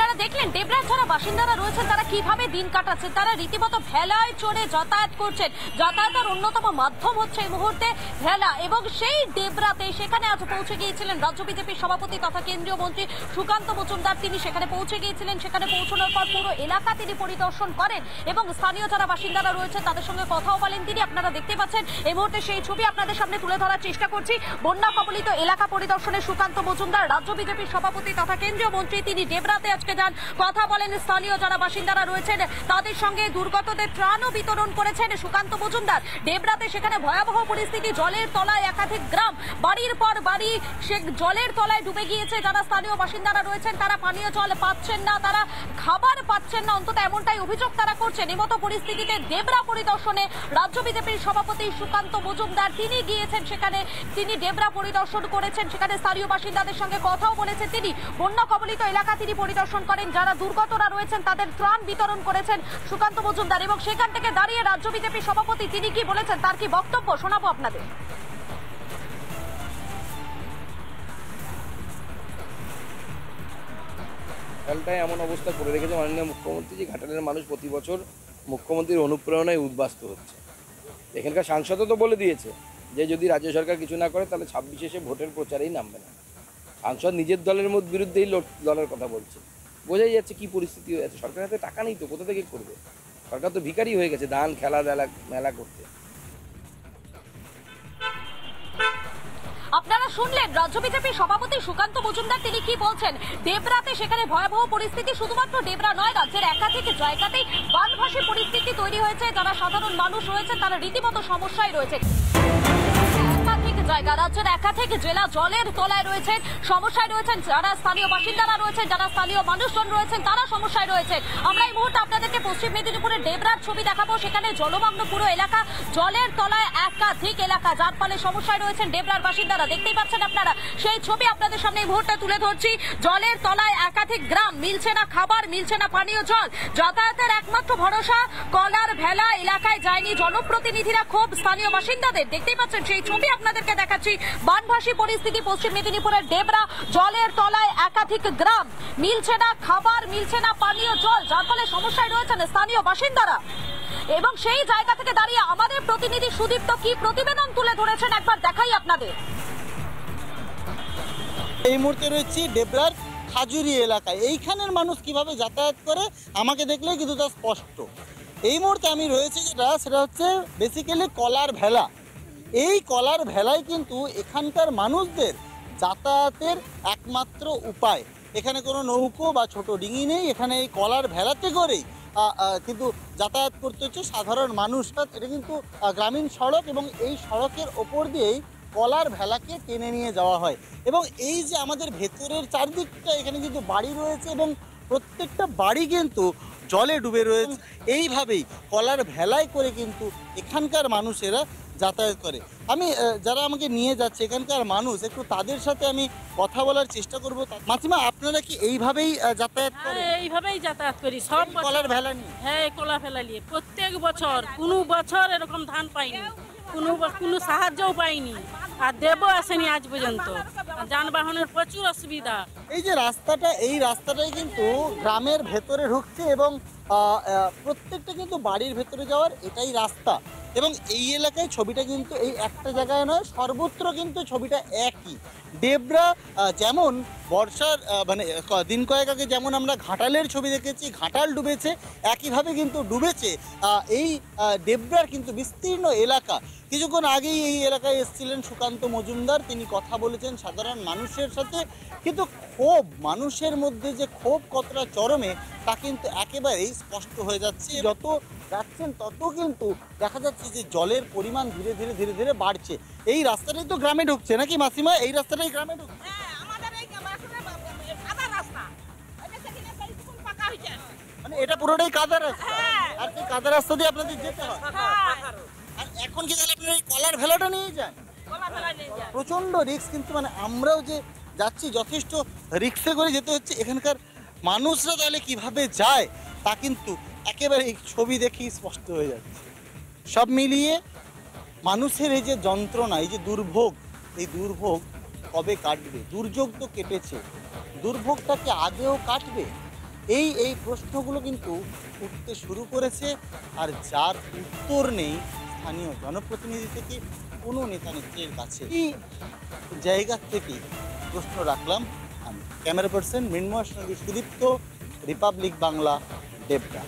আপনারা দেখলেন ডেবরার যারা বাসিন্দারা রয়েছেন তারা কিভাবে দিন কাটাচ্ছেন। তারা রীতিমতো ভেলায় চড়ে যাতায়াত করছেন। যাতায়াতের অন্যতম মাধ্যম হচ্ছে এই মুহূর্তে ভেলা, এবং সেই ডেবরাতে সেখানে আজ পৌঁছে গিয়েছিলেন রাজ্য বিজেপির সভাপতি তথা কেন্দ্রীয় মন্ত্রী সুকান্ত মজুমদার। তিনি সেখানে পৌঁছে গিয়েছিলেন। সেখানে পৌঁছানোর পর পুরো এলাকা তিনি পরিদর্শন করেন এবং স্থানীয় যারা বাসিন্দারা রয়েছেন তাদের সঙ্গে কথাও বলেন তিনি। আপনারা দেখতে পাচ্ছেন এই মুহূর্তে সেই ছবি আপনাদের সামনে তুলে ধরার চেষ্টা করছি। বন্যা কবলিত এলাকা পরিদর্শনে সুকান্ত মজুমদার রাজ্য বিজেপির সভাপতি তথা কেন্দ্রীয় মন্ত্রী তিনি ডেবরাতে আজকে যান, কথা বলেন। স্থানীয় যারা বাসিন্দারা রয়েছেন তাদের সঙ্গে দুর্গতদের ত্রাণও বিতরণ করেছেন সুকান্ত মজুমদার। ডেবরাতে সেখানে ভয়াবহ পরিস্থিতি, জলের তলায় একাধিক গ্রাম, বাড়ির পর বাড়ি সে জলের তলায় ডুবে গিয়েছে। যারা স্থানীয় বাসিন্দারা রয়েছেন তারা পানীয় জল পাচ্ছেন না, তারা খাবার পাচ্ছেন না, অন্তত এমনটাই অভিযোগ তারা করছেন। এই মতো পরিস্থিতিতে ডেবরা পরিদর্শনে রাজ্য বিজেপির সভাপতি সুকান্ত মজুমদার তিনি গিয়েছেন। সেখানে তিনি ডেবরা পরিদর্শন করেছেন, সেখানে স্থানীয় বাসিন্দাদের সঙ্গে কথাও বলেছেন তিনি। বন্যা কবলিত এলাকা তিনি পরিদর্শন করেন, যারা দুর্গতরা রয়েছেন তাদের ত্রাণ বিতরণ করেছেন সুকান্ত মজুমদার। এবং সেখান থেকে দাঁড়িয়ে রাজ্য বিজেপির সভাপতি তিনি কি বলেছেন তার কি বক্তব্য শোনাবো আপনাদের। ঘাটালটায় এমন অবস্থা করে রেখেছে মাননীয় মুখ্যমন্ত্রী যে ঘাটালের মানুষ প্রতি বছর মুখ্যমন্ত্রীর অনুপ্রেরণায় উদ্বাস্তু হচ্ছে। এখানকার সাংসদও তো বলে দিয়েছে যে যদি রাজ্য সরকার কিছু না করে তাহলে 26-এ সে ভোটের প্রচারেই নামবে না। সাংসদ নিজের দলের বিরুদ্ধেই লড়ার কথা বলছে। বোঝাই যাচ্ছে কি পরিস্থিতি হয়ে আছে। সরকারের হাতে টাকা নেই তো, কোথা থেকে করবে? সরকার তো ভিখারি হয়ে গেছে দান খেলা মেলা করতে। আপনারা শুনলেন রাজ্য বিজেপির সভাপতি সুকান্ত মজুমদার তিনি কি বলছেন। ডেবরাতে সেখানে ভয়াবহ পরিস্থিতি, শুধুমাত্র ডেবরা নয় রাজ্যের একাধিক জায়গাতেই বানভাসী পরিস্থিতি তৈরি হয়েছে। যারা সাধারণ মানুষ রয়েছেন তারা রীতিমতো সমস্যায় রয়েছে। জায়গা রাজ্যের একাধিক জেলা জলের তলায় রয়েছেন, সমস্যায় রয়েছেন। যারা স্থানীয় বাসিন্দারা রয়েছেন, যারা স্থানীয় মানুষজন রয়েছেন তারা সমস্যায় রয়েছেন। আমরা এই মুহূর্তে আপনাদেরকে পশ্চিম মেদিনীপুরের ডেবরার ছবি দেখাবো। সেখানে জলমগ্ন পুরো এলাকা, জলের তলায় একাধিক এলাকা, যার ফলে সমস্যায় রয়েছেন ডেবরার বাসিন্দারা। দেখতেই পাচ্ছেন আপনারা সেই ছবি আপনাদের সামনে এই মুহূর্তে তুলে ধরছি। জলের তলায় একাধিক গ্রাম, মিলছে না খাবার, মিলছে না পানীয় জল। যাতায়াতের একমাত্র ভরসা কলার ভেলা এলাকায় যায়নি জনপ্রতিনিধিরা, ক্ষোভ স্থানীয় বাসিন্দাদের। দেখতেই পাচ্ছেন সেই ছবি আপনাদেরকে দেখাচ্ছি। বানভাসী পরিস্থিতি পশ্চিম মেদিনীপুরের ডেবরা, জলের তলায় একাধিক গ্রাম, মিলছে না খাবার, মিলছে না পানীয় জল, যার ফলে সমস্যায় রয়েছেন স্থানীয় বাসিন্দারা। এবং সেই জায়গা থেকে দাঁড়িয়ে আমাদের প্রতিনিধি সুদীপ্ত কি প্রতিবেদন তুলে ধরেছেন একবার দেখাই আপনাদের। এই মুহূর্তে রয়েছে ডেবরার খাজুরি এলাকায়। এইখানের মানুষ কিভাবে যাতায়াত করে আমাকে দেখলেই কিন্তু তা স্পষ্ট। এই মুহূর্তে আমি রয়েছি সেটা হচ্ছে বেসিক্যালি কলার ভেলা। এই কলার ভেলায় কিন্তু এখানকার মানুষদের যাতায়াতের একমাত্র উপায়। এখানে কোনো নৌকো বা ছোট ডিঙি নেই, এখানে এই কলার ভেলাতে করেই কিন্তু যাতায়াত করতে হচ্ছে সাধারণ মানুষ। এটা কিন্তু গ্রামীণ সড়ক এবং এই সড়কের ওপর দিয়েই কলার ভেলাকে টেনে নিয়ে যাওয়া হয়। এবং এই যে আমাদের ভেতরের চারদিকটা এখানে কিন্তু বাড়ি রয়েছে এবং প্রত্যেকটা বাড়ি কিন্তু জলে ডুবে রয়েছে। এইভাবেই কলার ভেলায় করে কিন্তু এখানকার মানুষেরা যাতায়াত করে। আমি যারা আমাকে নিয়ে যাচ্ছে এখানকার মানুষ, একটু তাদের সাথে আমি কথা বলার চেষ্টা করব। মাসিমা, আপনারা কি এইভাবেই যাতায়াত করেন? এইভাবেই যাতায়াত করি সব কলার ভেলা নিয়ে। হ্যাঁ, কলা ফেলা নিয়ে প্রত্যেক বছর। কোনো বছর এরকম ধান পাইনি, কোনো সাহায্যও পাইনি, আর দেবও আসেনি আজ পর্যন্ত। যানবাহনের প্রচুর অসুবিধা। এই যে রাস্তাটা, এই রাস্তাটাই কিন্তু গ্রামের ভেতরে ঢুকছে এবং প্রত্যেকটা কিন্তু বাড়ির ভেতরে যাওয়ার এটাই রাস্তা। এবং এই এলাকায় ছবিটা কিন্তু এই একটা জায়গায় নয়, সর্বত্র কিন্তু ছবিটা একই। ডেবরা যেমন বর্ষার মানে দিন কয়েক আগে যেমন আমরা ঘাটালের ছবি দেখেছি, ঘাটাল ডুবেছে, একইভাবে কিন্তু ডুবেছে এই ডেবরার কিন্তু বিস্তীর্ণ এলাকা। কিছুক্ষণ আগেই এই এলাকায় এসেছিলেন সুকান্ত মজুমদার, তিনি কথা বলেছেন সাধারণ মানুষের সাথে। কিন্তু ক্ষোভ, মানুষের মধ্যে যে ক্ষোভ কতটা চরমে তা কিন্তু একেবারেই স্পষ্ট হয়ে যাচ্ছে। যত যাচ্ছেন তত কিন্তু দেখা যাচ্ছে যে জলের পরিমাণ ধীরে ধীরে ধীরে ধীরে বাড়ছে। এই রাস্তাটাই তো গ্রামে ঢুকছে নাকি মাসিমা? এই রাস্তাটাই গ্রামে ঢুকছে। মানে এটা পুরোটাই কাদা রাস্তা, আর সেই কাদা রাস্তা দিয়ে আপনাদের যেতে হয়। আর এখন কি তাহলে আপনারা এই কলার ভেলাটা নিয়ে যান? প্রচন্ড রিস্ক কিন্তু, মানে আমরাও যে যাচ্ছি যথেষ্ট রিক্সে করে যেতে হচ্ছে। এখানকার মানুষরা তাহলে কিভাবে যায় তা কিন্তু একেবারে এই ছবি দেখেই স্পষ্ট হয়ে যাচ্ছে। সব মিলিয়ে মানুষের এই যে যন্ত্রণা, এই যে দুর্ভোগ, এই দুর্ভোগ কবে কাটবে? দুর্যোগ তো কেটেছে, দুর্ভোগটাকে আদেও কাটবে? এই প্রশ্নগুলো কিন্তু উঠতে শুরু করেছে, আর যার উত্তর নেই স্থানীয় জনপ্রতিনিধি থেকে কোনো নেতা নেত্রীর কাছে। এই জায়গা থেকে প্রশ্ন রাখলাম আমি। ক্যামেরা পার্সন মৃন্ময়ের সঙ্গে সুদীপ্ত, রিপাবলিক বাংলা, ডেবরা।